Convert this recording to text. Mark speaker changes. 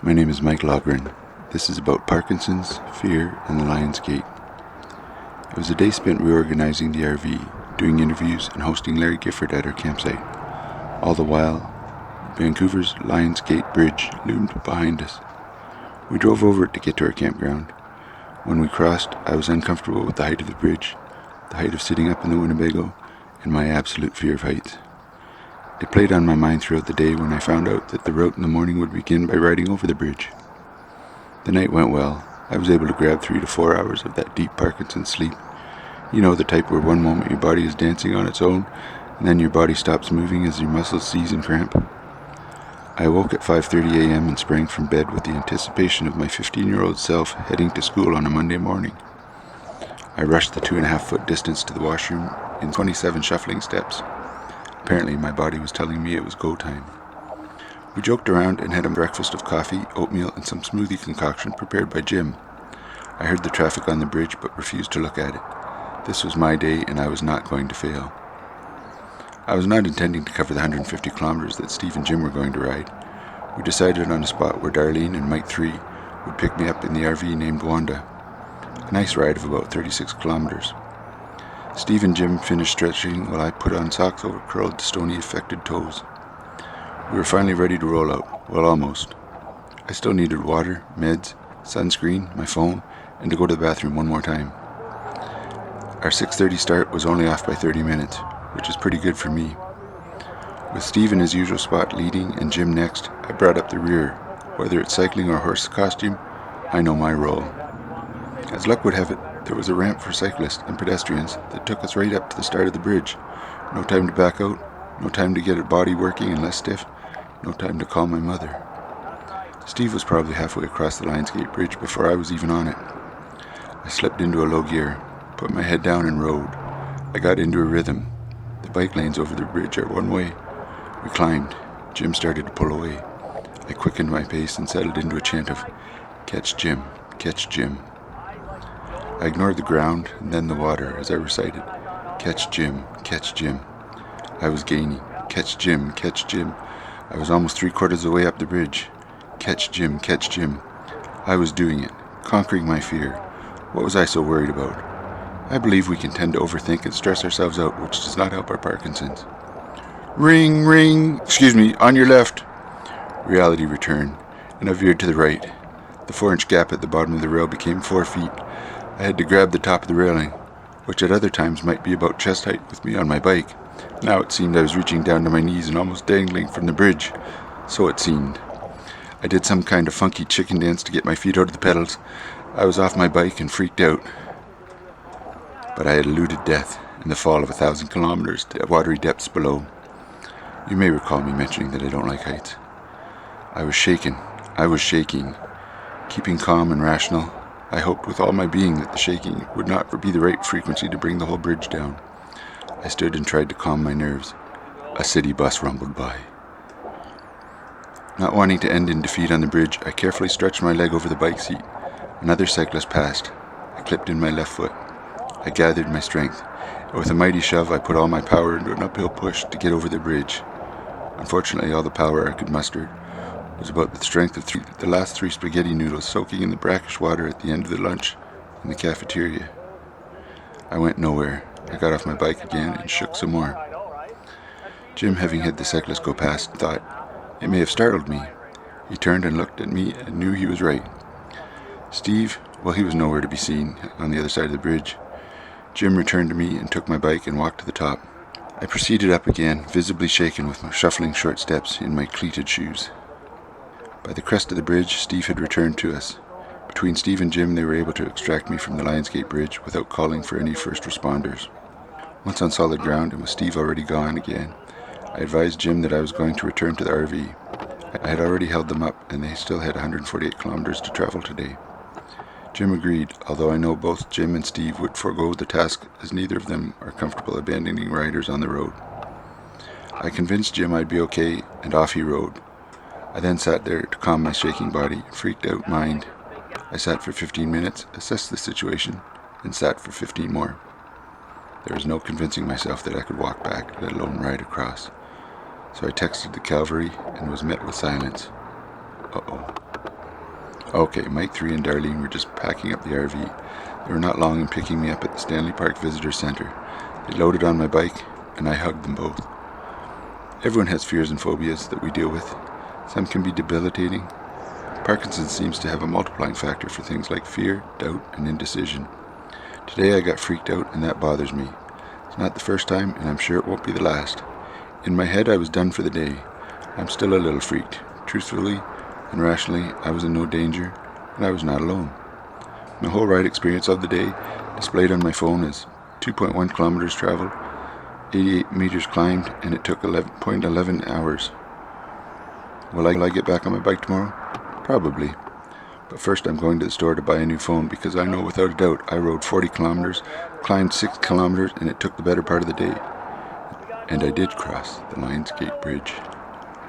Speaker 1: My name is Mike Logren. This is about Parkinson's, fear, and the Lion's Gate. It was a day spent reorganizing the RV, doing interviews, and hosting Larry Gifford at our campsite. All the while, Vancouver's Lion's Gate Bridge loomed behind us. We drove over it to get to our campground. When we crossed, I was uncomfortable with the height of the bridge, the height of sitting up in the Winnebago, and my absolute fear of heights. It played on my mind throughout the day when I found out that the route in the morning would begin by riding over the bridge. The night went well. I was able to grab 3 to 4 hours of that deep Parkinson's sleep. You know, the type where one moment your body is dancing on its own, and then your body stops moving as your muscles seize and cramp. I awoke at 5:30 a.m. and sprang from bed with the anticipation of my 15-year-old self heading to school on a Monday morning. I rushed the 2.5-foot distance to the washroom in 27 shuffling steps. Apparently, my body was telling me it was go time. We joked around and had a breakfast of coffee, oatmeal, and some smoothie concoction prepared by Jim. I heard the traffic on the bridge but refused to look at it. This was my day and I was not going to fail. I was not intending to cover the 150 kilometers that Steve and Jim were going to ride. We decided on a spot where Darlene and Mike 3 would pick me up in the RV named Wanda. A nice ride of about 36 kilometers. Steve and Jim finished stretching while I put on socks over curled, stony-affected toes. We were finally ready to roll out. Well, almost. I still needed water, meds, sunscreen, my phone, and to go to the bathroom one more time. Our 6:30 start was only off by 30 minutes, which is pretty good for me. With Steve in his usual spot leading and Jim next, I brought up the rear. Whether it's cycling or horse costume, I know my role. As luck would have it, there was a ramp for cyclists and pedestrians that took us right up to the start of the bridge. No time to back out, no time to get a body working and less stiff, no time to call my mother. Steve was probably halfway across the Lion's Gate Bridge before I was even on it. I slipped into a low gear, put my head down and rode. I got into a rhythm. The bike lanes over the bridge are one way. We climbed. Jim started to pull away. I quickened my pace and settled into a chant of, "Catch Jim, catch Jim." I ignored the ground and then the water as I recited, "Catch Jim, catch Jim." I was gaining. Catch Jim, catch Jim. I was almost 3/4 of the way up the bridge. Catch Jim, catch Jim. I was doing it, conquering my fear. What was I so worried about? I believe we can tend to overthink and stress ourselves out, which does not help our Parkinson's. Ring, ring, on your left. Reality returned, and I veered to the right. The 4-inch gap at the bottom of the rail became 4 feet. I had to grab the top of the railing, which at other times might be about chest height with me on my bike. Now it seemed I was reaching down to my knees and almost dangling from the bridge. So it seemed. I did some kind of funky chicken dance to get my feet out of the pedals. I was off my bike and freaked out. But I had eluded death and the fall of 1,000 kilometers to watery depths below. You may recall me mentioning that I don't like heights. I was shaken. Keeping calm and rational, I hoped with all my being that the shaking would not be the right frequency to bring the whole bridge down. I stood and tried to calm my nerves. A city bus rumbled by. Not wanting to end in defeat on the bridge, I carefully stretched my leg over the bike seat. Another cyclist passed. I clipped in my left foot. I gathered my strength. With a mighty shove, I put all my power into an uphill push to get over the bridge. Unfortunately, all the power I could muster was about the strength of the last 3 spaghetti noodles soaking in the brackish water at the end of the lunch in the cafeteria. I went nowhere. I got off my bike again and shook some more. Jim, having had the cyclist go past, thought it may have startled me. He turned and looked at me and knew he was right. Steve, well, he was nowhere to be seen on the other side of the bridge. Jim returned to me and took my bike and walked to the top. I proceeded up again, visibly shaken with my shuffling short steps in my cleated shoes. By the crest of the bridge, Steve had returned to us. Between Steve and Jim, they were able to extract me from the Lion's Gate Bridge without calling for any first responders. Once on solid ground, and with Steve already gone again, I advised Jim that I was going to return to the RV. I had already held them up, and they still had 148 kilometers to travel today. Jim agreed, although I know both Jim and Steve would forego the task as neither of them are comfortable abandoning riders on the road. I convinced Jim I'd be okay, and off he rode. I then sat there to calm my shaking body, freaked out mind. I sat for 15 minutes, assessed the situation, and sat for 15 more. There was no convincing myself that I could walk back, let alone ride across. So I texted the cavalry and was met with silence. Uh-oh. Okay, Mike 3 and Darlene were just packing up the RV. They were not long in picking me up at the Stanley Park Visitor Center. They loaded on my bike, and I hugged them both. Everyone has fears and phobias that we deal with. Some can be debilitating. Parkinson's seems to have a multiplying factor for things like fear, doubt, and indecision. Today I got freaked out, and that bothers me. It's not the first time, and I'm sure it won't be the last. In my head, I was done for the day. I'm still a little freaked. Truthfully and rationally, I was in no danger, and I was not alone. My whole ride experience of the day, displayed on my phone, is 2.1 kilometers traveled, 88 meters climbed, and it took 11.11 hours. Will I get back on my bike tomorrow? Probably. But first I'm going to the store to buy a new phone, because I know without a doubt I rode 40 kilometers, climbed 6 kilometers, and it took the better part of the day. And I did cross the Lions Gate Bridge.